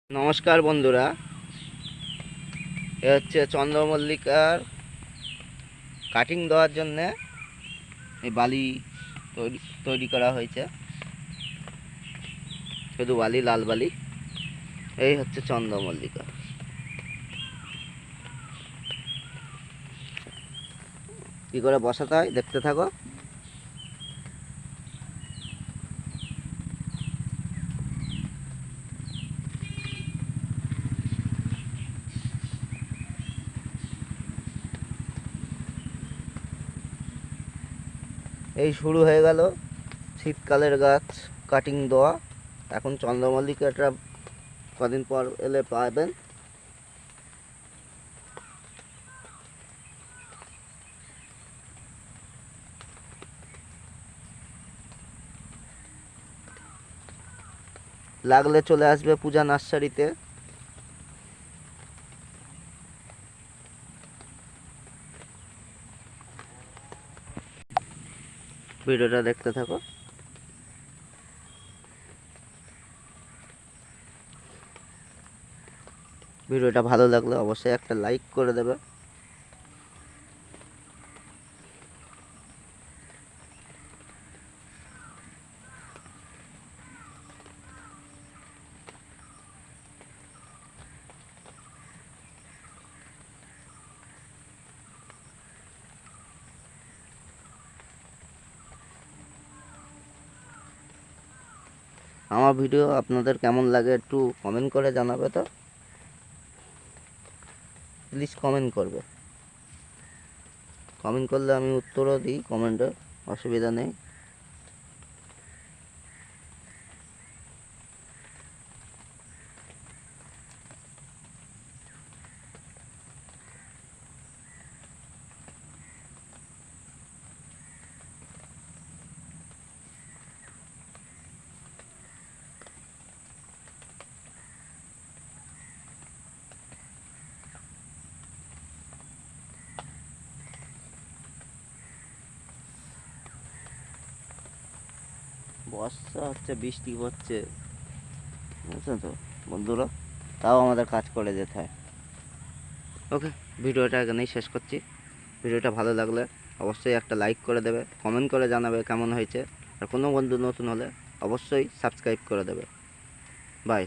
নমস্কার বন্ধুরা, এ হচ্ছে চন্দ্রমল্লিকার কাটিং দেওয়ার জন্যে এই বালি তৈরি করা হয়েছে। শুধু বালি, লাল বালি। এই হচ্ছে চন্দ্রমল্লিকা। কী করে বসাতে হয় দেখতে থাকো। এই শুরু হয়ে গেল শীতকালের গাছ কাটিং দেওয়া। এখন চন্দ্রমল্লিকাটা কদিন পর এলে পাবেন। লাগলে চলে আসবে পূজা নার্সারিতে। ভিডিওটা দেখতে থাকো। ভিডিওটা ভালো লাগলে অবশ্যই একটা লাইক করে দেবে। আমার ভিডিও আপনাদের কেমন লাগে একটু কমেন্ট করে জানাবে তো, প্লিজ কমেন্ট করবে। কমেন্ট করলে আমি উত্তরও দিই কমেন্টে, অসুবিধা নেই। বর্ষা হচ্ছে, বৃষ্টি হচ্ছে, বুঝছেন তো বন্ধুরা, তাও আমাদের কাজ করে যেতে হয়। ওকে, ভিডিওটা এখানেই শেষ করছি। ভিডিওটা ভালো লাগলে অবশ্যই একটা লাইক করে দেবে, কমেন্ট করে জানাবে কেমন হয়েছে। আর কোনো বন্ধু নতুন হলে অবশ্যই সাবস্ক্রাইব করে দেবে। বাই।